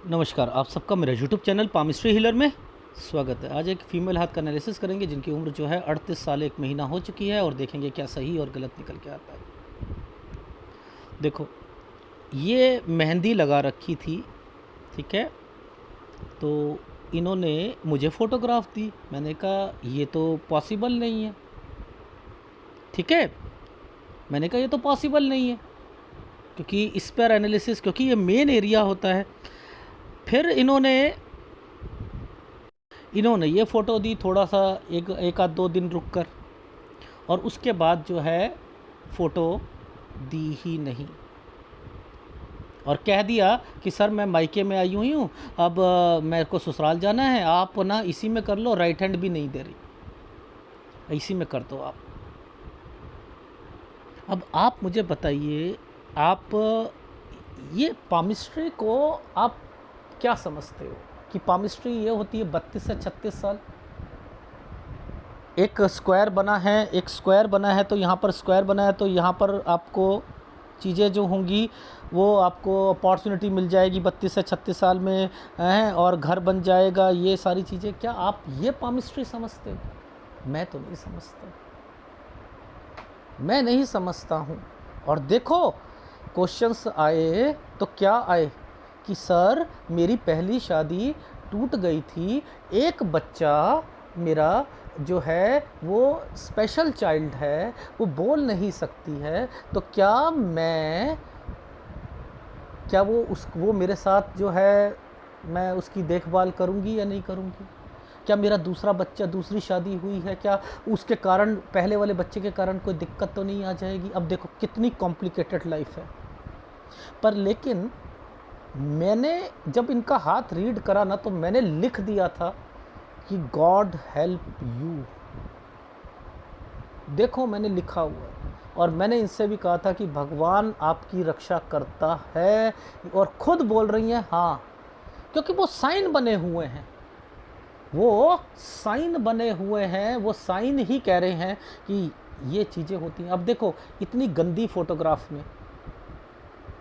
नमस्कार, आप सबका मेरा यूट्यूब चैनल पामिस्ट्री हीलर में स्वागत है। आज एक फ़ीमेल हाथ का एनालिसिस करेंगे जिनकी उम्र जो है 38 साल 1 महीना हो चुकी है और देखेंगे क्या सही और गलत निकल के आता है। देखो, ये मेहंदी लगा रखी थी, ठीक है। तो इन्होंने मुझे फ़ोटोग्राफ दी, मैंने कहा ये तो पॉसिबल नहीं है, ठीक है। मैंने कहा ये तो पॉसिबल नहीं है क्योंकि इस पर एनालिसिस, क्योंकि ये मेन एरिया होता है। फिर इन्होंने ये फ़ोटो दी थोड़ा सा एक आध 2 दिन रुक कर, और उसके बाद जो है फ़ोटो दी ही नहीं और कह दिया कि सर मैं मायके में आई हुई हूँ, अब मेरे को ससुराल जाना है, आप ना इसी में कर लो, राइट हैंड भी नहीं दे रही, इसी में कर दो आप। अब आप मुझे बताइए, आप ये पामिस्ट्री को आप क्या समझते हो कि पामिस्ट्री ये होती है 32 से 36 साल। एक स्क्वायर बना है तो यहाँ पर स्क्वायर बना है तो यहाँ पर आपको चीज़ें जो होंगी वो आपको अपॉर्चुनिटी मिल जाएगी 32 से 36 साल में हैं, और घर बन जाएगा, ये सारी चीज़ें। क्या आप ये पामिस्ट्री समझते हो? मैं तो नहीं समझता, मैं नहीं समझता हूँ। और देखो, क्वेश्चंस आए तो क्या आए कि सर मेरी पहली शादी टूट गई थी, एक बच्चा मेरा जो है वो स्पेशल चाइल्ड है, वो बोल नहीं सकती है, तो क्या वो मेरे साथ जो है मैं उसकी देखभाल करूँगी या नहीं करूँगी? क्या मेरा दूसरा बच्चा, दूसरी शादी हुई है, क्या उसके कारण, पहले वाले बच्चे के कारण कोई दिक्कत तो नहीं आ जाएगी? अब देखो कितनी कॉम्प्लिकेटेड लाइफ है। पर लेकिन मैंने जब इनका हाथ रीड करा ना, तो मैंने लिख दिया था कि गॉड हेल्प यू। देखो मैंने लिखा हुआ है, और मैंने इनसे भी कहा था कि भगवान आपकी रक्षा करता है, और खुद बोल रही हैं हाँ, क्योंकि वो साइन बने हुए हैं, वो साइन ही कह रहे हैं कि ये चीज़ें होती हैं। अब देखो इतनी गंदी फोटोग्राफ में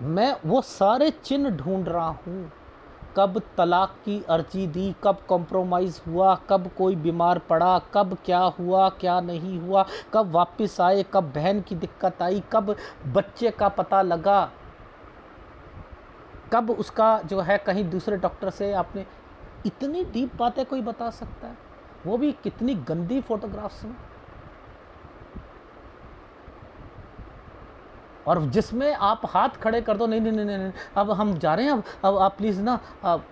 मैं वो सारे चिन्ह ढूंढ रहा हूँ, कब तलाक की अर्जी दी, कब कॉम्प्रोमाइज़ हुआ, कब कोई बीमार पड़ा, कब क्या हुआ क्या नहीं हुआ, कब वापस आए, कब बहन की दिक्कत आई, कब बच्चे का पता लगा, कब उसका जो है कहीं दूसरे डॉक्टर से आपने। इतनी डीप बातें कोई बता सकता है, वो भी कितनी गंदी फोटोग्राफ्स में, और जिसमें आप हाथ खड़े कर दो, नहीं नहीं नहीं नहीं, अब हम जा रहे हैं, अब आप प्लीज़ ना, अब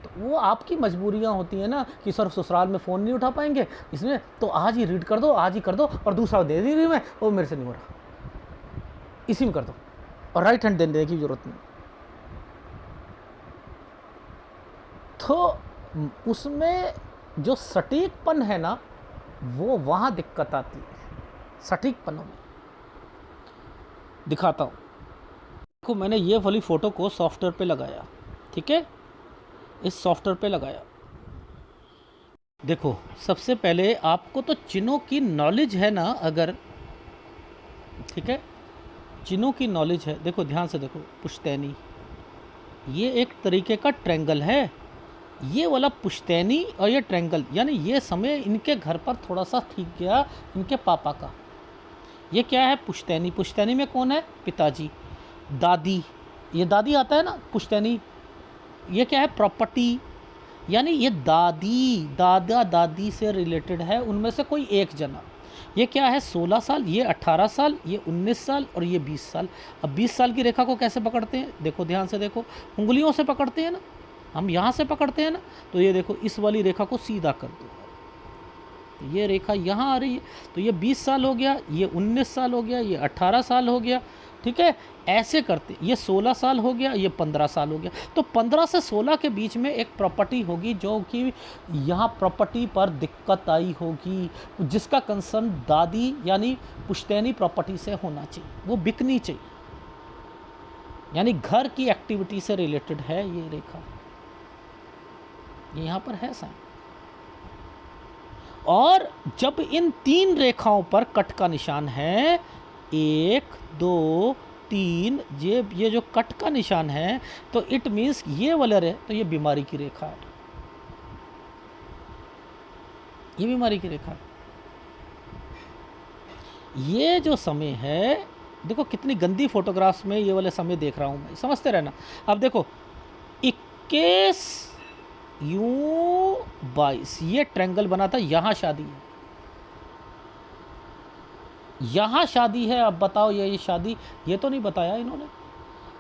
तो वो आपकी मजबूरियां होती हैं ना कि सर ससुराल में फ़ोन नहीं उठा पाएंगे, इसमें तो आज ही रीड कर दो, आज ही कर दो, और दूसरा दे दी रही मैं, वो मेरे से नहीं हो रहा, इसी में कर दो, और राइट हैंड देने की ज़रूरत नहीं। तो उसमें जो सटीकपन है ना, वो वहाँ दिक्कत आती है। सटीकपनों में दिखाता हूँ। देखो मैंने ये वाली फ़ोटो को सॉफ्टवेयर पे लगाया, ठीक है, इस सॉफ्टवेयर पे लगाया। देखो सबसे पहले आपको तो चिन्हों की नॉलेज है ना, अगर, ठीक है, चिन्हों की नॉलेज है। देखो ध्यान से देखो, पुश्तैनी, ये एक तरीके का ट्रायंगल है, ये वाला पुश्तैनी और ये ट्रायंगल, यानी ये समय इनके घर पर थोड़ा सा ठीक गया, इनके पापा का। ये क्या है? पुश्तैनी। पुश्तैनी में कौन है? पिताजी। दादी, ये दादी आता है ना पुश्तैनी। ये क्या है? प्रॉपर्टी, यानी ये दादी, दादा दादी से रिलेटेड है, उनमें से कोई एक जना। ये क्या है? 16 साल, ये 18 साल, ये 19 साल, और ये 20 साल। अब 20 साल की रेखा को कैसे पकड़ते हैं? देखो ध्यान से देखो, उंगलियों से पकड़ते हैं ना, हम यहाँ से पकड़ते हैं ना, तो ये देखो इस वाली रेखा को सीधा कर दो, तो ये रेखा यहाँ आ रही है, तो ये 20 साल हो गया, ये 19 साल हो गया, ये 18 साल हो गया, ठीक है। ऐसे करते, ये 16 साल हो गया, ये 15 साल हो गया, तो 15 से 16 के बीच में एक प्रॉपर्टी होगी जो कि यहाँ प्रॉपर्टी पर दिक्कत आई होगी, जिसका कंसर्न दादी यानी पुश्तैनी प्रॉपर्टी से होना चाहिए, वो बिकनी चाहिए, यानी घर की एक्टिविटी से रिलेटेड है ये रेखा, ये यहाँ पर है साइन। और जब इन 3 रेखाओं पर कट का निशान है, 1 2 3 ये जो कट का निशान है, तो इट मीन्स ये वाला है, तो ये बीमारी की रेखा है, ये बीमारी की रेखा है। ये जो समय है, देखो कितनी गंदी फोटोग्राफ्स में ये वाले समय देख रहा हूँ मैं, समझते रहना। अब देखो 21 यूं 22, ये ट्रायंगल बना था, यहाँ शादी है, यहाँ शादी है। अब बताओ ये शादी, ये तो नहीं बताया इन्होंने।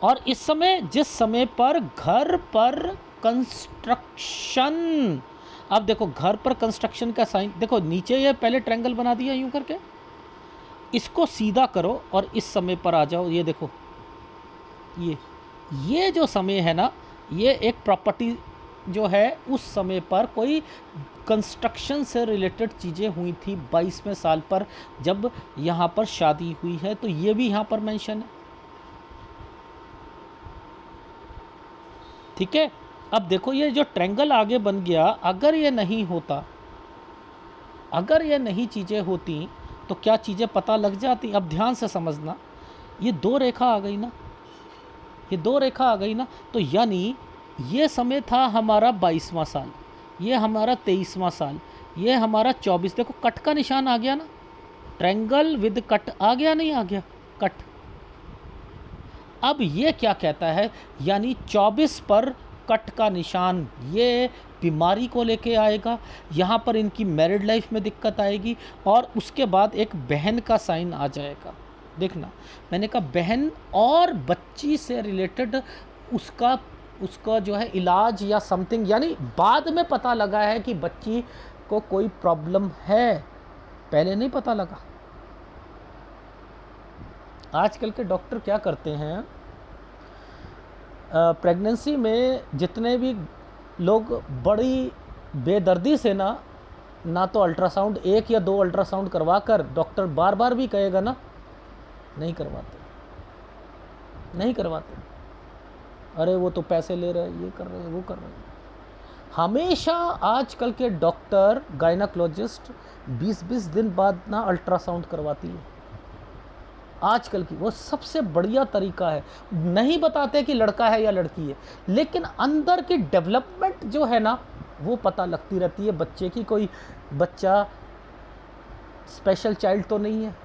और इस समय, जिस समय पर घर पर कंस्ट्रक्शन, अब देखो घर पर कंस्ट्रक्शन का साइन, देखो नीचे ये पहले ट्रायंगल बना दिया यूं करके, इसको सीधा करो और इस समय पर आ जाओ। ये देखो ये जो समय है ना, ये एक प्रॉपर्टी जो है, उस समय पर कोई कंस्ट्रक्शन से रिलेटेड चीज़ें हुई थी 22वें साल पर, जब यहाँ पर शादी हुई है, तो ये भी यहाँ पर मेंशन है। ठीक है। अब देखो ये जो ट्रायंगल आगे बन गया, अगर ये नहीं होता, अगर ये नहीं चीज़ें होती तो क्या चीज़ें पता लग जाती। अब ध्यान से समझना, ये 2 रेखा आ गई ना, ये 2 रेखा आ गई ना, तो यानी ये समय था हमारा 22वां साल, ये हमारा 23वां साल, ये हमारा 24। देखो कट का निशान आ गया ना, ट्रायंगल विद कट आ गया, नहीं आ गया कट। अब ये क्या कहता है, यानी 24 पर कट का निशान, ये बीमारी को लेके आएगा, यहाँ पर इनकी मैरिड लाइफ में दिक्कत आएगी, और उसके बाद एक बहन का साइन आ जाएगा। देखना, मैंने कहा बहन और बच्ची से रिलेटेड उसका जो है इलाज या समथिंग, यानी बाद में पता लगा है कि बच्ची को कोई प्रॉब्लम है, पहले नहीं पता लगा। आजकल के डॉक्टर क्या करते हैं, प्रेगनेंसी में जितने भी लोग बड़ी बेदर्दी से ना तो अल्ट्रासाउंड, 1 या 2 अल्ट्रासाउंड करवा कर, डॉक्टर बार बार भी कहेगा ना, नहीं करवाते, नहीं करवाते। अरे वो तो पैसे ले रहे हैं, ये कर रहे हैं, वो कर रहे हैं। हमेशा आजकल के डॉक्टर, गायनाकोलॉजिस्ट 20-20 दिन बाद ना अल्ट्रासाउंड करवाती है आजकल की। वो सबसे बढ़िया तरीका है। नहीं बताते कि लड़का है या लड़की है, लेकिन अंदर की डेवलपमेंट जो है ना, वो पता लगती रहती है बच्चे की। कोई बच्चा स्पेशल चाइल्ड तो नहीं है,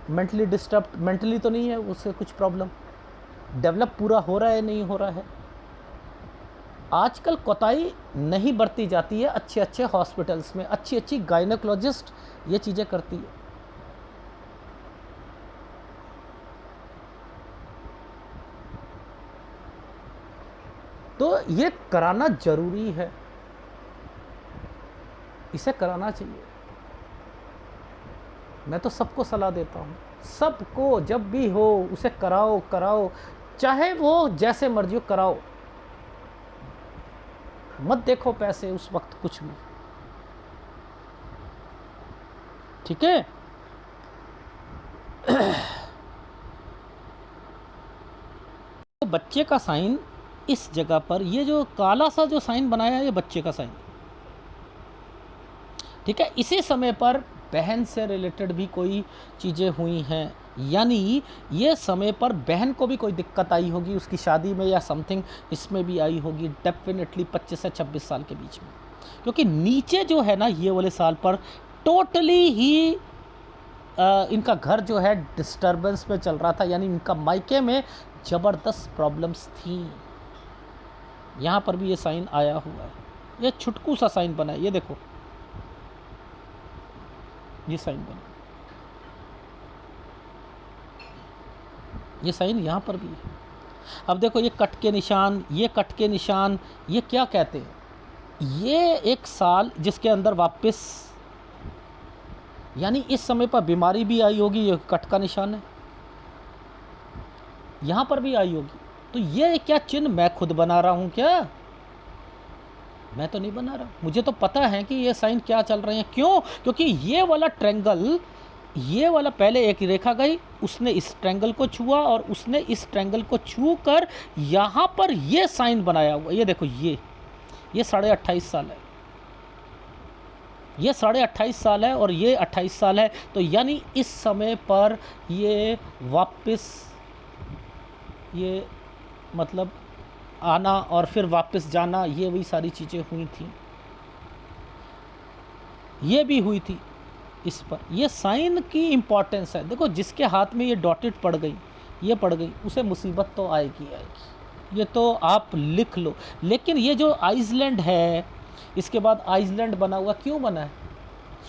मेंटली डिस्टर्ब, मेंटली तो नहीं है, उससे कुछ प्रॉब्लम, डेवलप पूरा हो रहा है, नहीं हो रहा है। आजकल कोताही नहीं बरती जाती है, अच्छे अच्छे हॉस्पिटल्स में अच्छी अच्छी गायनेकोलॉजिस्ट ये चीज़ें करती है। तो ये कराना जरूरी है, इसे कराना चाहिए। मैं तो सबको सलाह देता हूँ, सबको जब भी हो उसे कराओ, कराओ, चाहे वो जैसे मर्जी हो, कराओ। मत देखो पैसे उस वक्त कुछ भी, ठीक है। तो बच्चे का साइन इस जगह पर, ये जो काला सा जो साइन बनाया है, ये बच्चे का साइन, ठीक है। इसी समय पर बहन से रिलेटेड भी कोई चीज़ें हुई हैं, यानी ये समय पर बहन को भी कोई दिक्कत आई होगी उसकी शादी में या समथिंग, इसमें भी आई होगी डेफिनेटली 25 से 26 साल के बीच में। क्योंकि नीचे जो है ना, ये वाले साल पर टोटली ही इनका घर जो है डिस्टर्बेंस में चल रहा था, यानी इनका मायके में ज़बरदस्त प्रॉब्लम्स थी। यहाँ पर भी ये साइन आया हुआ है, ये छुटकू सा साइन बना है, ये देखो ये साइन बना, ये साइन यहाँ पर भी है। अब देखो ये कट के निशान, ये कट के निशान, ये क्या कहते हैं, ये एक साल जिसके अंदर वापस, यानी इस समय पर बीमारी भी आई होगी, ये कट का निशान है, यहाँ पर भी आई होगी। तो ये क्या चिन्ह मैं खुद बना रहा हूँ क्या? मैं तो नहीं बना रहा, मुझे तो पता है कि ये साइन क्या चल रहे हैं। क्यों? क्योंकि ये वाला ट्रायंगल, ये वाला पहले एक रेखा गई, उसने इस ट्रायंगल को छुआ और उसने इस ट्रायंगल को छू कर यहाँ पर ये साइन बनाया हुआ। ये देखो, ये 28.5 साल है, ये 28.5 साल है और ये 28 साल है। तो यानी इस समय पर ये वापस ये मतलब आना और फिर वापस जाना, ये वही सारी चीज़ें हुई थी, ये भी हुई थी इस पर। ये साइन की इम्पोर्टेंस है। देखो जिसके हाथ में ये डॉटेड पड़ गई, ये पड़ गई, उसे मुसीबत तो आएगी आएगी, ये तो आप लिख लो। लेकिन ये जो आइसलैंड है, इसके बाद आइसलैंड बना हुआ क्यों बना है?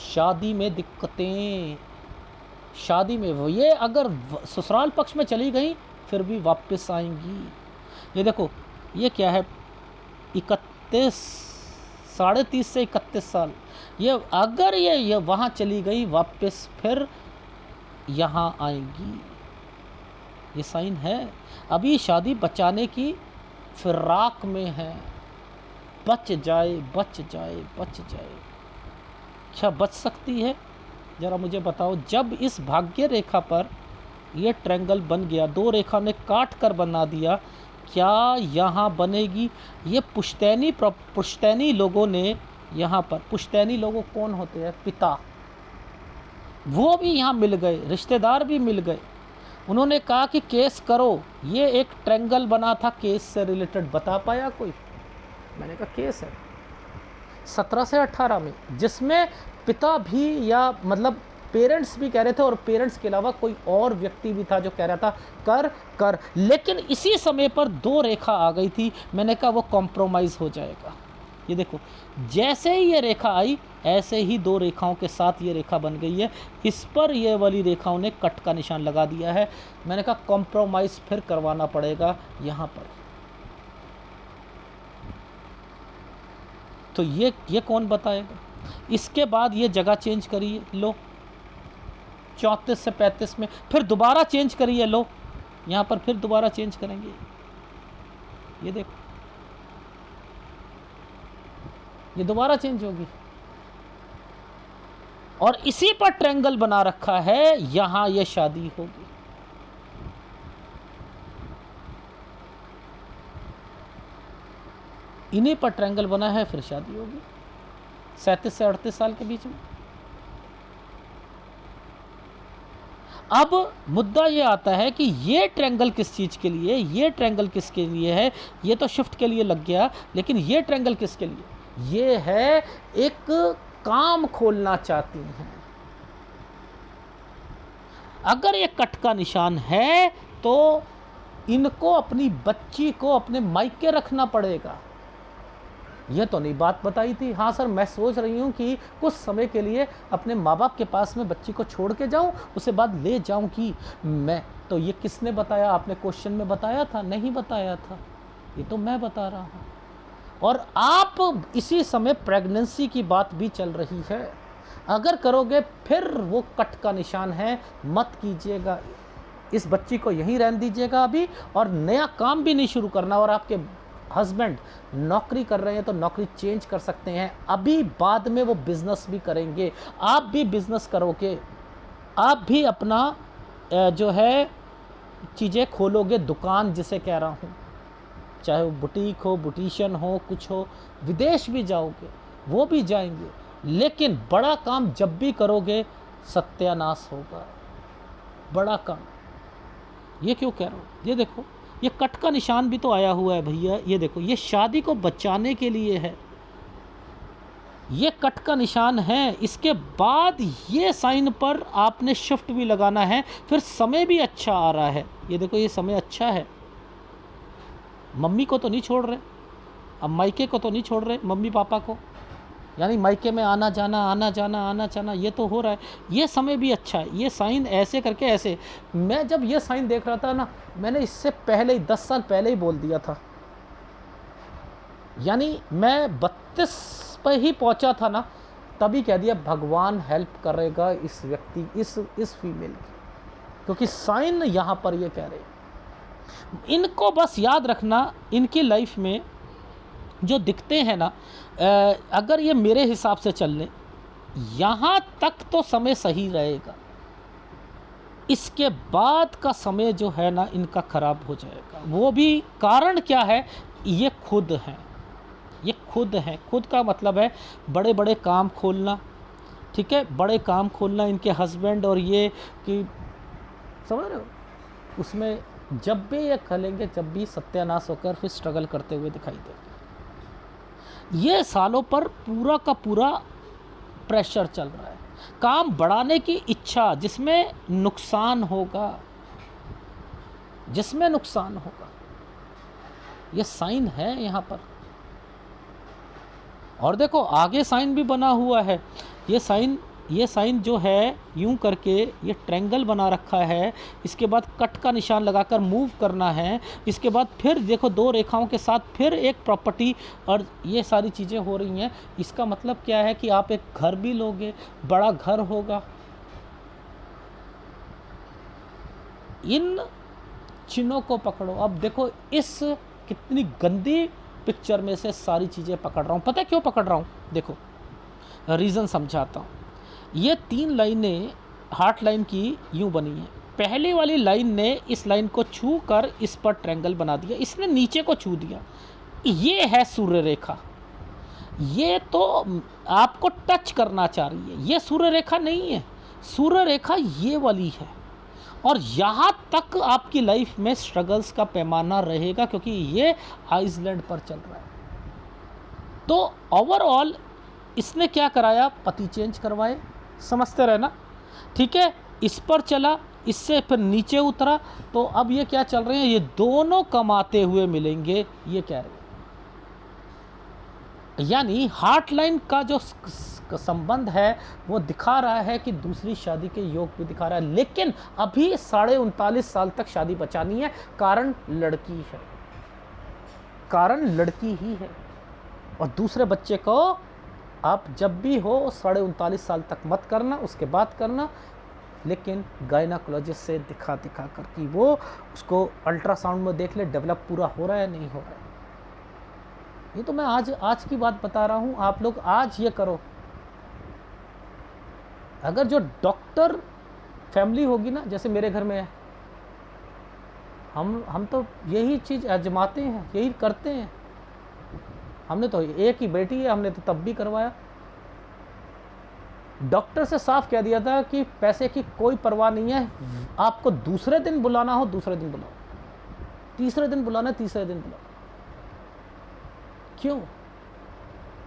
शादी में दिक्कतें, शादी में वो, ये अगर ससुराल पक्ष में चली गई फिर भी वापस आएंगी। ये देखो ये क्या है, 31, 30.5 से 31 साल, ये अगर ये वहाँ चली गई वापस फिर यहाँ आएंगी, ये साइन है। अभी शादी बचाने की फिराक में है, बच जाए बच जाए बच जाए। क्या बच सकती है ज़रा मुझे बताओ। जब इस भाग्य रेखा पर ये ट्रायंगल बन गया, दो रेखा ने काट कर बना दिया, क्या यहाँ बनेगी? ये पुश्तैनी लोगों ने यहाँ पर, पुश्तैनी लोगों कौन होते हैं? पिता, वो भी यहाँ मिल गए, रिश्तेदार भी मिल गए। उन्होंने कहा कि केस करो। ये एक ट्रायंगल बना था केस से रिलेटेड, बता पाया कोई? मैंने कहा केस है 17 से 18 में, जिसमें पिता भी या मतलब पेरेंट्स भी कह रहे थे और पेरेंट्स के अलावा कोई और व्यक्ति भी था जो कह रहा था कर कर। लेकिन इसी समय पर दो रेखा आ गई थी। मैंने कहा वो कॉम्प्रोमाइज़ हो जाएगा। ये देखो जैसे ही ये रेखा आई ऐसे ही दो रेखाओं के साथ ये रेखा बन गई है। इस पर ये वाली रेखाओं ने कट का निशान लगा दिया है। मैंने कहा कॉम्प्रोमाइज़ फिर करवाना पड़ेगा यहाँ पर। तो ये कौन बताएगा? इसके बाद ये जगह चेंज करिए, लो 34 से 35 में फिर दोबारा चेंज करिए, लो यहाँ पर फिर दोबारा चेंज करेंगे। ये देखो ये दोबारा चेंज होगी और इसी पर ट्रायंगल बना रखा है, यहाँ ये शादी होगी। इन्हीं पर ट्रायंगल बना है, फिर शादी होगी 37 से 38 साल के बीच में। अब मुद्दा ये आता है कि ये ट्रायंगल किस चीज़ के लिए, ये ट्रायंगल किसके लिए है? ये तो शिफ्ट के लिए लग गया, लेकिन ये ट्रायंगल किसके लिए? ये है एक काम खोलना चाहती हैं। अगर ये कट का निशान है तो इनको अपनी बच्ची को अपने मायके रखना पड़ेगा। ये तो नहीं बात बताई थी। हाँ सर मैं सोच रही हूँ कि कुछ समय के लिए अपने माँ बाप के पास में बच्ची को छोड़ के जाऊँ, उसके बाद ले जाऊँ कि मैं, तो ये किसने बताया? आपने क्वेश्चन में बताया था? नहीं बताया था, ये तो मैं बता रहा हूँ। और आप इसी समय प्रेगनेंसी की बात भी चल रही है। अगर करोगे फिर वो कट का निशान है, मत कीजिएगा। इस बच्ची को यहीं रहने दीजिएगा अभी, और नया काम भी नहीं शुरू करना। और आपके हस्बैंड नौकरी कर रहे हैं तो नौकरी चेंज कर सकते हैं अभी, बाद में वो बिज़नेस भी करेंगे, आप भी बिज़नेस करोगे, आप भी अपना जो है चीज़ें खोलोगे, दुकान जिसे कह रहा हूँ, चाहे वो बुटीक हो, बुटीशियन हो, कुछ हो, विदेश भी जाओगे, वो भी जाएंगे। लेकिन बड़ा काम जब भी करोगे सत्यानाश होगा, बड़ा काम। ये क्यों कह रहा हूँ? ये देखो ये कट का निशान भी तो आया हुआ है भैया। ये देखो ये शादी को बचाने के लिए है, ये कट का निशान है। इसके बाद ये साइन पर आपने शिफ्ट भी लगाना है, फिर समय भी अच्छा आ रहा है। ये देखो ये समय अच्छा है। मम्मी को तो नहीं छोड़ रहे, अब मायके को तो नहीं छोड़ रहे, मम्मी पापा को, यानी मायके में आना जाना आना जाना आना जाना ये तो हो रहा है। ये समय भी अच्छा है। ये साइन ऐसे करके ऐसे, मैं जब ये साइन देख रहा था ना, मैंने इससे पहले ही 10 साल पहले ही बोल दिया था, यानी मैं 32 पर ही पहुंचा था ना, तभी कह दिया भगवान हेल्प करेगा इस व्यक्ति, इस फीमेल की, क्योंकि साइन यहाँ पर ये कह रहे हैं। इनको बस याद रखना, इनकी लाइफ में जो दिखते हैं ना, अगर ये मेरे हिसाब से चल लें यहाँ तक तो समय सही रहेगा, इसके बाद का समय जो है ना इनका ख़राब हो जाएगा। वो भी कारण क्या है? ये खुद हैं, ये खुद हैं। खुद का मतलब है बड़े बड़े काम खोलना, ठीक है, बड़े काम खोलना। इनके हस्बैंड और ये कि समझ रहे हो, उसमें जब भी ये करेंगे, जब भी सत्यानाश होकर फिर स्ट्रगल करते हुए दिखाई देंगे। ये सालों पर पूरा का पूरा प्रेशर चल रहा है, काम बढ़ाने की इच्छा, जिसमें नुकसान होगा, जिसमें नुकसान होगा, ये साइन है यहाँ पर। और देखो आगे साइन भी बना हुआ है, ये साइन जो है यूं करके ये ट्रायंगल बना रखा है, इसके बाद कट का निशान लगाकर मूव करना है, इसके बाद फिर देखो दो रेखाओं के साथ फिर एक प्रॉपर्टी, और ये सारी चीज़ें हो रही हैं। इसका मतलब क्या है कि आप एक घर भी लोगे, बड़ा घर होगा। इन चिन्हों को पकड़ो। अब देखो इस कितनी गंदी पिक्चर में से सारी चीज़ें पकड़ रहा हूँ। पता है क्यों पकड़ रहा हूँ? देखो रीज़न समझाता हूँ। ये 3 लाइनें हार्ट लाइन की यूं बनी हैं। पहली वाली लाइन ने इस लाइन को छू कर इस पर ट्रायंगल बना दिया, इसने नीचे को छू दिया। ये है सूर्य रेखा, ये तो आपको टच करना चाह रही है। ये सूर्य रेखा नहीं है, सूर्य रेखा ये वाली है। और यहाँ तक आपकी लाइफ में स्ट्रगल्स का पैमाना रहेगा, क्योंकि ये आइसलैंड पर चल रहा है। तो ओवरऑल इसने क्या कराया? पति चेंज करवाए, समझते रहना, ठीक है। इस पर चला, इससे फिर नीचे उतरा, तो अब ये क्या चल रहे हैं? ये दोनों कमाते हुए मिलेंगे, ये कह रहे हैं। यानी हार्ट लाइन का जो संबंध है वो दिखा रहा है कि दूसरी शादी के योग भी दिखा रहा है, लेकिन अभी 39.5 साल तक शादी बचानी है। कारण लड़की है, कारण लड़की ही है। और दूसरे बच्चे को आप जब भी हो 39.5 साल तक मत करना, उसके बाद करना, लेकिन गायनाकोलॉजिस्ट से दिखा कर कि वो उसको अल्ट्रासाउंड में देख ले डेवलप पूरा हो रहा है नहीं हो रहा है। ये तो मैं आज की बात बता रहा हूँ, आप लोग आज ये करो। अगर जो डॉक्टर फैमिली होगी ना, जैसे मेरे घर में है, हम तो यही चीज़ आजमाते हैं, यही करते हैं। हमने तो एक ही बेटी है, हमने तो तब भी करवाया। डॉक्टर से साफ कह दिया था कि पैसे की कोई परवाह नहीं है, आपको दूसरे दिन बुलाना हो दूसरे दिन बुलाओ, तीसरे दिन बुलाना है तीसरे दिन बुलाओ। क्यों?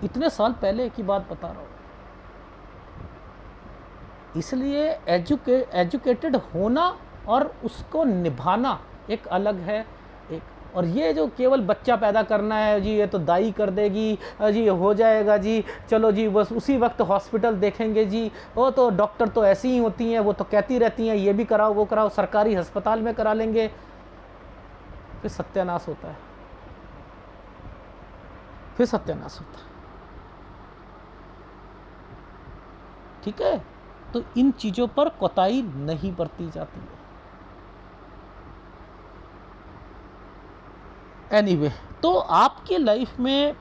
इतने साल पहले की बात बता रहा हूँ। इसलिए एजुकेटेड होना और उसको निभाना एक अलग है। एक और ये जो केवल बच्चा पैदा करना है जी, ये तो दाई कर देगी जी, ये हो जाएगा जी, चलो जी बस उसी वक्त हॉस्पिटल देखेंगे जी, वो तो डॉक्टर तो ऐसी ही होती हैं, वो तो कहती रहती हैं ये भी कराओ वो कराओ, सरकारी अस्पताल में करा लेंगे, फिर सत्यानाश होता है, फिर सत्यानाश होता है। ठीक है, तो इन चीज़ों पर कोताही नहीं बरती जाती है। एनीवे, तो आपकी लाइफ में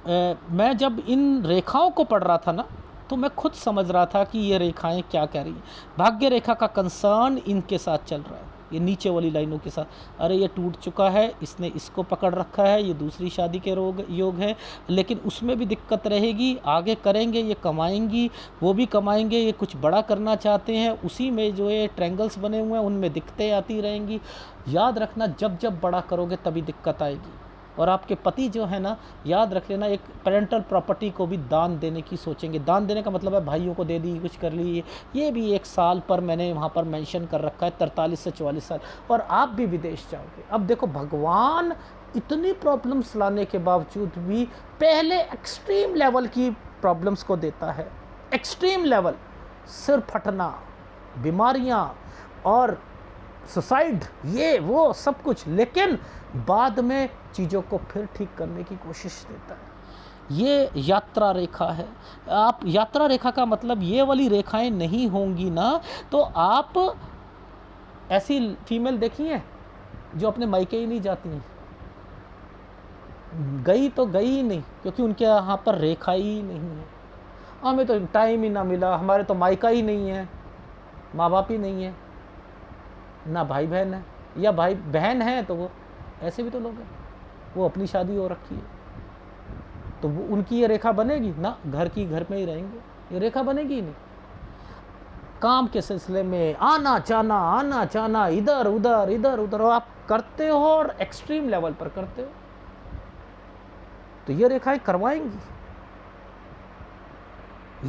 मैं जब इन रेखाओं को पढ़ रहा था ना, तो मैं खुद समझ रहा था कि ये रेखाएं क्या कह रही हैं। भाग्य रेखा का कंसर्न इनके साथ चल रहा है, ये नीचे वाली लाइनों के साथ। अरे ये टूट चुका है, इसने इसको पकड़ रखा है, ये दूसरी शादी के योग है, लेकिन उसमें भी दिक्कत रहेगी। आगे करेंगे, ये कमाएंगी, वो भी कमाएंगे, ये कुछ बड़ा करना चाहते हैं, उसी में जो ये ट्रायंगल्स बने हुए हैं उनमें दिक्कतें आती रहेंगी। याद रखना, जब जब बड़ा करोगे तभी दिक्कत आएगी। और आपके पति जो है ना, याद रख लेना, एक पेरेंटल प्रॉपर्टी को भी दान देने की सोचेंगे। दान देने का मतलब है भाइयों को दे दी, कुछ कर ली। ये भी 1 साल पर मैंने वहाँ पर मेंशन कर रखा है, 43 से 44 साल, और आप भी विदेश जाओगे। अब देखो, भगवान इतनी प्रॉब्लम्स लाने के बावजूद भी पहले एक्सट्रीम लेवल की प्रॉब्लम्स को देता है। एक्सट्रीम लेवल, सिर फटना, बीमारियाँ और सुसाइड, ये वो सब कुछ, लेकिन बाद में चीज़ों को फिर ठीक करने की कोशिश देता है। ये यात्रा रेखा है। आप यात्रा रेखा का मतलब ये वाली रेखाएं नहीं होंगी ना, तो आप ऐसी फीमेल देखी हैं जो अपने मायके ही नहीं जाती हैं। गई तो गई ही नहीं, क्योंकि उनके यहाँ पर रेखा ही नहीं है। हमें तो टाइम ही ना मिला, हमारे तो मायका ही नहीं है, माँ बाप ही नहीं है, ना भाई बहन है, या भाई बहन है तो वो ऐसे भी तो लोग हैं, वो अपनी शादी हो रखी है, तो वो उनकी ये रेखा बनेगी ना? घर की घर में ही रहेंगे, ये रेखा बनेगी ही नहीं। काम के सिलसिले में आना जाना इधर उधर आप करते हो और एक्सट्रीम लेवल पर करते हो, तो ये रेखाएं करवाएंगी।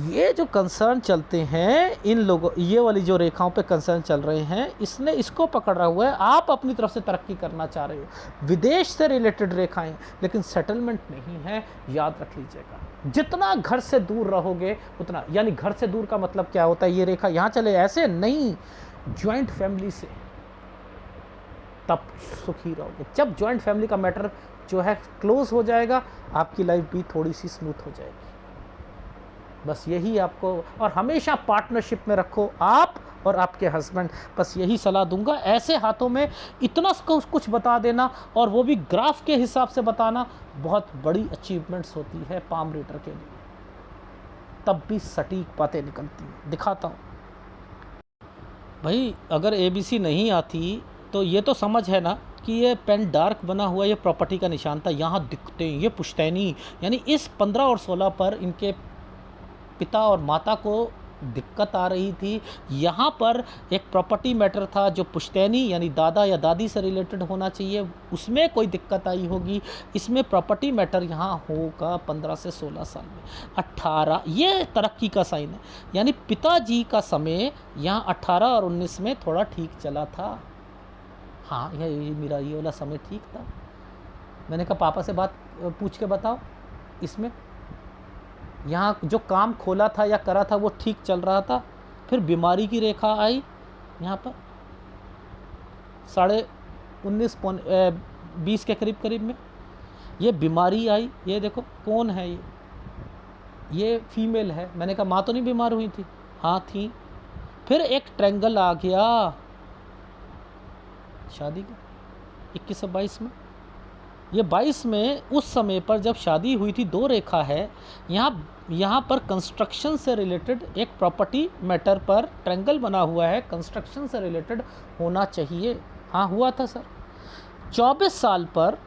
ये जो कंसर्न चलते हैं इन लोगों, ये वाली जो रेखाओं पे कंसर्न चल रहे हैं, इसने इसको पकड़ा हुआ है। आप अपनी तरफ से तरक्की करना चाह रहे हो, विदेश से रिलेटेड रेखाएं, लेकिन सेटलमेंट नहीं है, याद रख लीजिएगा। जितना घर से दूर रहोगे उतना, यानी घर से दूर का मतलब क्या होता है, ये रेखा यहाँ चले ऐसे नहीं, ज्वाइंट फैमिली से, तब सुखी रहोगे। जब ज्वाइंट फैमिली का मैटर जो है क्लोज हो जाएगा, आपकी लाइफ भी थोड़ी सी स्मूथ हो जाएगी। बस यही आपको, और हमेशा पार्टनरशिप में रखो आप और आपके हस्बैंड, बस यही सलाह दूंगा। ऐसे हाथों में इतना कुछ बता देना, और वो भी ग्राफ के हिसाब से बताना, बहुत बड़ी अचीवमेंट्स होती है पाम रीडर के लिए, तब भी सटीक बातें निकलती हैं। दिखाता हूँ भाई, अगर ABC नहीं आती तो ये तो समझ है ना कि ये पेन डार्क बना हुआ, ये प्रॉपर्टी का निशान था, यहाँ दिखते हैं ये पुश्तैनी, यानी इस 15 और 16 पर इनके पिता और माता को दिक्कत आ रही थी। यहाँ पर एक प्रॉपर्टी मैटर था जो पुश्तैनी यानी दादा या दादी से रिलेटेड होना चाहिए, उसमें कोई दिक्कत आई होगी। इसमें प्रॉपर्टी मैटर यहाँ होगा 15 से 16 साल में। 18 ये तरक्की का साइन है, यानी पिताजी का समय यहाँ 18 और 19 में थोड़ा ठीक चला था। हाँ, ये मेरा ये वाला समय ठीक था। मैंने कहा पापा से बात पूछ के बताओ, इसमें यहाँ जो काम खोला था या करा था वो ठीक चल रहा था। फिर बीमारी की रेखा आई यहाँ पर 19.5 के करीब में ये बीमारी आई। ये देखो कौन है ये फीमेल है। मैंने कहा माँ तो नहीं बीमार हुई थी, हाँ थी। फिर एक ट्रायंगल आ गया शादी का 21 और 22 में। ये 22 में उस समय पर जब शादी हुई थी, 2 रेखा है यहाँ पर कंस्ट्रक्शन से रिलेटेड एक प्रॉपर्टी मैटर पर ट्रायंगल बना हुआ है, कंस्ट्रक्शन से रिलेटेड होना चाहिए। हाँ हुआ था सर। 24 साल पर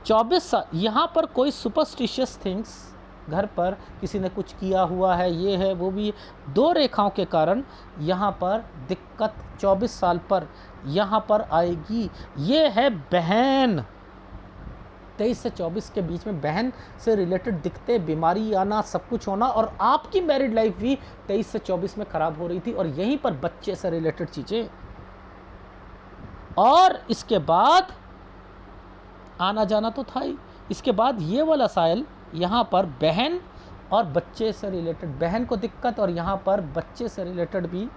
24 साल यहाँ पर कोई सुपरस्टिशियस थिंग्स घर पर किसी ने कुछ किया हुआ है, ये है वो भी, 2 रेखाओं के कारण यहाँ पर दिक्कत 24 साल पर यहाँ पर आएगी। ये है बहन, 23 से 24 के बीच में बहन से रिलेटेड दिक्कतें, बीमारी आना, सब कुछ होना, और आपकी मैरिड लाइफ भी 23 से 24 में ख़राब हो रही थी, और यहीं पर बच्चे से रिलेटेड चीज़ें। और इसके बाद आना जाना तो था ही, इसके बाद ये वाला साइल यहाँ पर बहन और बच्चे से रिलेटेड, बहन को दिक्कत और यहाँ पर बच्चे से रिलेटेड भी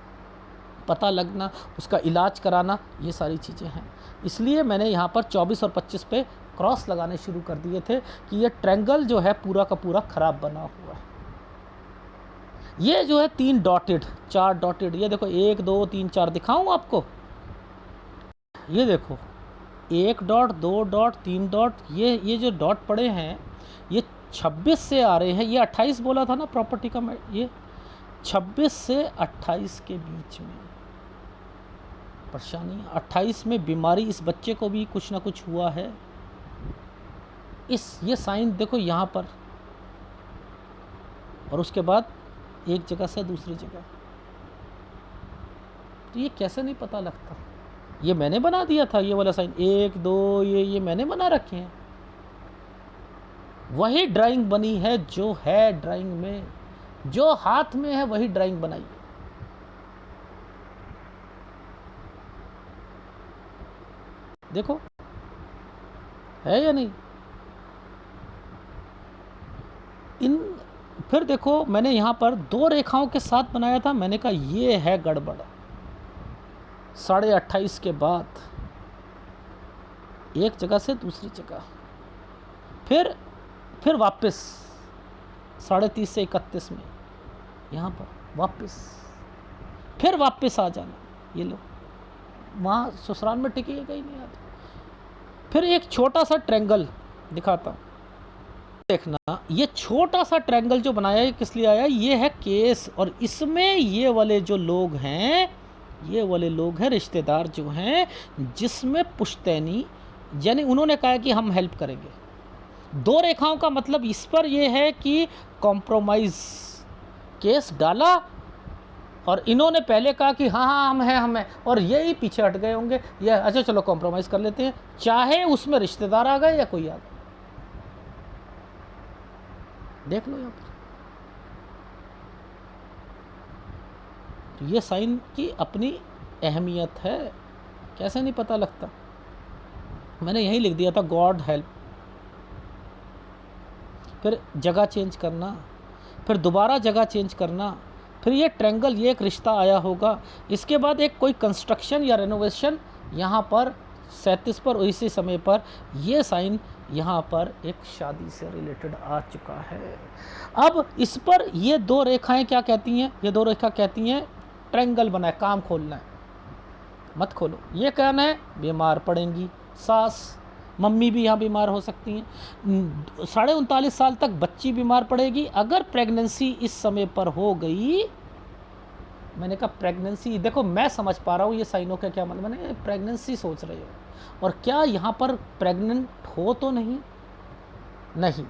पता लगना, उसका इलाज कराना, ये सारी चीज़ें हैं। इसलिए मैंने यहाँ पर 24 और 25 पे क्रॉस लगाने शुरू कर दिए थे कि ये ट्रायंगल जो है पूरा का पूरा ख़राब बना हुआ है। ये जो है 3 डॉटेड 4 डॉटेड, ये देखो 1 2 3 4 दिखाऊँ आपको। ये देखो 1 डॉट 2 डॉट 3 डॉट, ये जो डॉट पड़े हैं ये 26 से आ रहे हैं। ये 28 बोला था ना प्रॉपर्टी का, मैं ये 26 से 28 के बीच में परेशानी। 28 में बीमारी, इस बच्चे को भी कुछ ना कुछ हुआ है। ये साइन देखो यहाँ पर, और उसके बाद एक जगह से दूसरी जगह, तो ये कैसे नहीं पता लगता। ये मैंने बना दिया था, ये वाला साइन 1 2 ये मैंने बना रखे हैं। वही ड्राइंग बनी है जो है ड्राइंग में, जो हाथ में है वही ड्राइंग बनाई है। देखो है या नहीं। फिर देखो मैंने यहाँ पर 2 रेखाओं के साथ बनाया था, मैंने कहा ये है गड़बड़। 28.5 के बाद एक जगह से दूसरी जगह, फिर वापस 30.5 से 31 में यहाँ पर वापस, फिर वापस आ जाना। ये लो वहाँ ससुराल में टिकेगा ही नहीं आता। फिर एक छोटा सा ट्रायंगल दिखाता हूँ, देखना। ये छोटा सा ट्रायंगल जो बनाया है किस लिए आया, ये है केस, और इसमें ये वाले जो लोग हैं, ये वाले लोग हैं रिश्तेदार जो हैं, जिसमें पुश्तैनी, यानी उन्होंने कहा कि हम हेल्प करेंगे। 2 रेखाओं का मतलब इस पर यह है कि कॉम्प्रोमाइज़ केस डाला और इन्होंने पहले कहा कि हाँ हाँ हम हैं, और ये ही पीछे हट गए होंगे, ये अच्छा चलो कॉम्प्रोमाइज़ कर लेते हैं, चाहे उसमें रिश्तेदार आ गए या कोई आ गए। देख लो यहाँ पर, तो ये साइन की अपनी अहमियत है, कैसे नहीं पता लगता। मैंने यही लिख दिया था गॉड हेल्प, फिर जगह चेंज करना, फिर दोबारा जगह चेंज करना, फिर ये ट्रायंगल, ये एक रिश्ता आया होगा। इसके बाद एक कोई कंस्ट्रक्शन या रेनोवेशन यहाँ पर 37 पर, इसी समय पर ये साइन यहाँ पर एक शादी से रिलेटेड आ चुका है। अब इस पर ये दो रेखाएं क्या कहती हैं, ये दो रेखा कहती हैं ट्रायंगल बना है, काम खोलना है, मत खोलो। ये कहना है बीमार पड़ेंगी सास, मम्मी भी यहाँ बीमार हो सकती हैं। 39.5 साल तक बच्ची बीमार पड़ेगी। अगर प्रेगनेंसी इस समय पर हो गई, मैंने कहा प्रेगनेंसी, देखो मैं समझ पा रहा हूँ ये साइनों का क्या मतलब, मैंने प्रेगनेंसी सोच रहे हो, और क्या यहाँ पर प्रेग्नेंट हो तो नहीं, नहीं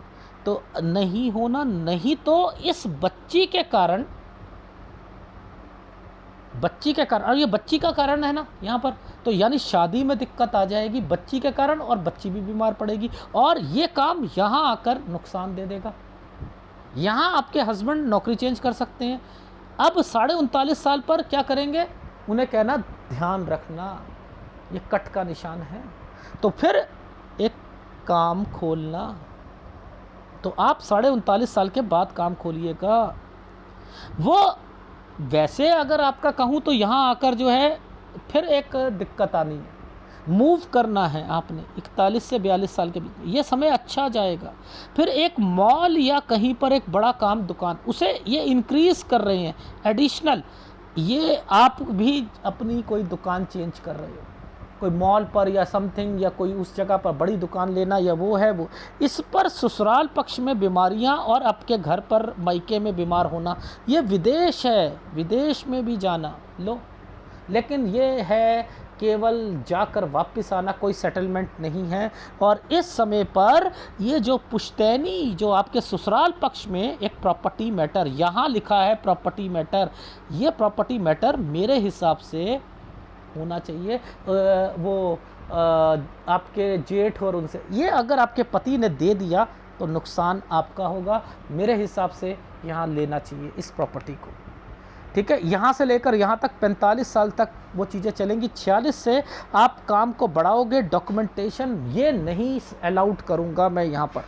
तो नहीं होना, नहीं तो इस बच्ची के कारण, बच्ची के कारण, और ये बच्ची का कारण है ना यहाँ पर, तो यानी शादी में दिक्कत आ जाएगी बच्ची के कारण, और बच्ची भी बीमार पड़ेगी, और ये काम यहाँ आकर नुकसान दे देगा। यहाँ आपके हस्बैंड नौकरी चेंज कर सकते हैं। अब 39.5 साल पर क्या करेंगे, उन्हें कहना ध्यान रखना, ये कट का निशान है। तो फिर एक काम खोलना, तो आप 39.5 साल के बाद काम खोलिएगा। वो वैसे अगर आपका कहूँ तो यहाँ आकर जो है फिर एक दिक्कत आनी है, मूव करना है आपने 41 से 42 साल के बीच में, ये समय अच्छा जाएगा। फिर एक मॉल या कहीं पर एक बड़ा काम, दुकान, उसे ये इंक्रीज़ कर रहे हैं एडिशनल, ये आप भी अपनी कोई दुकान चेंज कर रहे हो, कोई मॉल पर या समथिंग, या कोई उस जगह पर बड़ी दुकान लेना, या वो है वो। इस पर ससुराल पक्ष में बीमारियां, और आपके घर पर मायके में बीमार होना, ये विदेश है, विदेश में भी जाना लो, लेकिन ये है केवल जाकर वापस आना, कोई सेटलमेंट नहीं है। और इस समय पर ये जो पुश्तैनी, जो आपके ससुराल पक्ष में एक प्रॉपर्टी मैटर, यहाँ लिखा है प्रॉपर्टी मैटर, ये प्रॉपर्टी मैटर मेरे हिसाब से होना चाहिए वो आपके जेठ और उनसे, ये अगर आपके पति ने दे दिया तो नुकसान आपका होगा, मेरे हिसाब से यहाँ लेना चाहिए इस प्रॉपर्टी को, ठीक है। यहाँ से लेकर यहाँ तक 45 साल तक वो चीज़ें चलेंगी। 46 से आप काम को बढ़ाओगे, डॉक्यूमेंटेशन ये नहीं अलाउड करूँगा मैं, यहाँ पर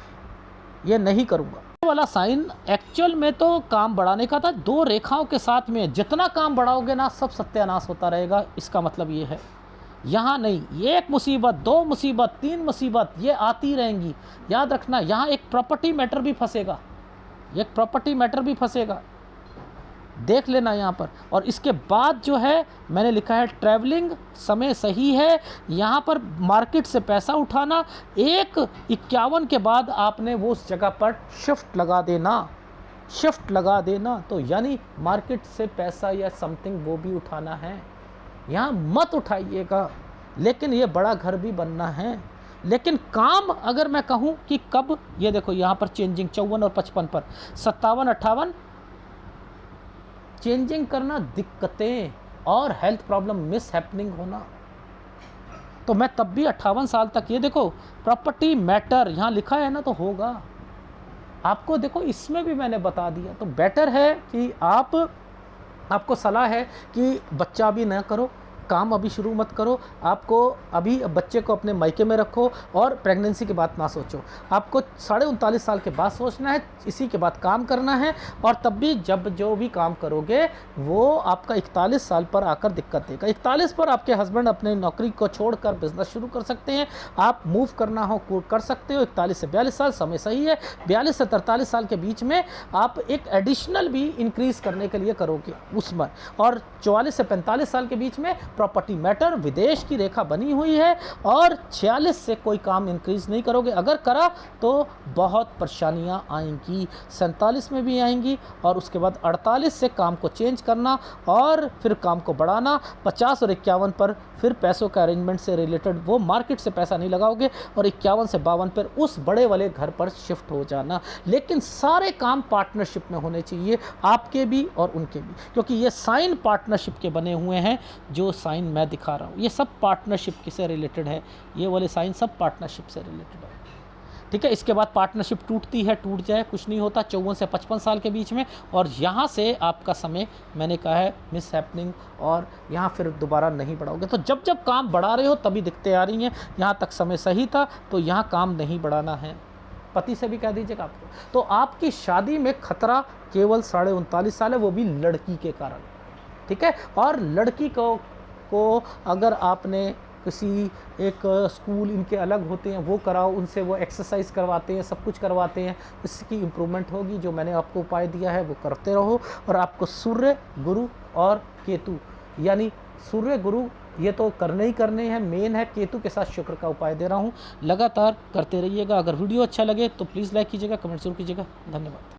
ये नहीं करूँगा। वाला साइन एक्चुअल में तो काम बढ़ाने का था, दो रेखाओं के साथ में जितना काम बढ़ाओगे ना सब सत्यानाश होता रहेगा, इसका मतलब ये है। यहाँ नहीं, ये एक मुसीबत, दो मुसीबत, तीन मुसीबत, ये आती रहेंगी, याद रखना। यहाँ एक प्रॉपर्टी मैटर भी फंसेगा, एक प्रॉपर्टी मैटर भी फंसेगा, देख लेना यहाँ पर। और इसके बाद जो है मैंने लिखा है ट्रैवलिंग, समय सही है, यहाँ पर मार्केट से पैसा उठाना, 1:51 के बाद आपने वो उस जगह पर शिफ्ट लगा देना, शिफ्ट लगा देना, तो यानी मार्केट से पैसा या समथिंग वो भी उठाना है। यहाँ मत उठाइएगा, लेकिन ये बड़ा घर भी बनना है। लेकिन काम अगर मैं कहूँ कि कब, ये देखो यहाँ पर चेंजिंग 54 और 55 पर 57, 58 चेंजिंग करना, दिक्कतें और हेल्थ प्रॉब्लम मिस हैपनिंग होना, तो मैं तब भी 58 साल तक, ये देखो प्रॉपर्टी मैटर यहाँ लिखा है ना, तो होगा आपको। देखो इसमें भी मैंने बता दिया, तो बेटर है कि आपको सलाह है कि बच्चा भी ना करो, काम अभी शुरू मत करो, आपको अभी बच्चे को अपने मायके में रखो, और प्रेगनेंसी के बाद ना सोचो, आपको 39.5 साल के बाद सोचना है, इसी के बाद काम करना है। और तब भी जब जो भी काम करोगे वो आपका 41 साल पर आकर दिक्कत देगा। 41 पर आपके हस्बैंड अपने नौकरी को छोड़कर बिजनेस शुरू कर सकते हैं, आप मूव करना हो कर सकते हो। 41 से 42 साल समय सही है। 42 से 43 साल के बीच में आप एक एडिशनल भी इंक्रीज़ करने के लिए करोगे उसमें, और 44 से 45 साल के बीच में प्रॉपर्टी मैटर, विदेश की रेखा बनी हुई है और 46 से कोई काम इंक्रीज नहीं करोगे, अगर करा तो बहुत परेशानियां आएंगी, 47 में भी आएंगी और उसके बाद 48 से काम को चेंज करना और फिर काम को बढ़ाना, 50 और 51 पर फिर पैसों का अरेंजमेंट से रिलेटेड वो मार्केट से पैसा नहीं लगाओगे और 51 से 52 पर उस बड़े वाले घर पर शिफ्ट हो जाना। लेकिन सारे काम पार्टनरशिप में होने चाहिए, आपके भी और उनके भी, क्योंकि ये साइन पार्टनरशिप के बने हुए हैं। जो साइन मैं दिखा रहा हूँ ये सब पार्टनरशिप से रिलेटेड है, ये वाले साइन सब पार्टनरशिप से रिलेटेड है, ठीक है। इसके बाद पार्टनरशिप टूटती है, टूट जाए, कुछ नहीं होता 54 से 55 साल के बीच में, और यहाँ से आपका समय मैंने कहा है मिस हैपनिंग, और यहाँ फिर दोबारा नहीं बढ़ाओगे। तो जब जब काम बढ़ा रहे हो तभी दिक्कतें आ रही हैं, यहाँ तक समय सही था तो यहाँ काम नहीं बढ़ाना है। पति से भी कह दीजिएगा आपको। तो आपकी शादी में खतरा केवल 39.5 साल है, वो भी लड़की के कारण, ठीक है। और लड़की को अगर आपने किसी एक स्कूल, इनके अलग होते हैं, वो कराओ, उनसे वो एक्सरसाइज करवाते हैं, सब कुछ करवाते हैं, इसकी इम्प्रूवमेंट होगी। जो मैंने आपको उपाय दिया है वो करते रहो। और आपको सूर्य, गुरु और केतु, यानी सूर्य गुरु ये तो करने ही करने हैं, मेन है, केतु के साथ शुक्र का उपाय दे रहा हूँ, लगातार करते रहिएगा। अगर वीडियो अच्छा लगे तो प्लीज़ लाइक कीजिएगा, कमेंट जरूर कीजिएगा। धन्यवाद।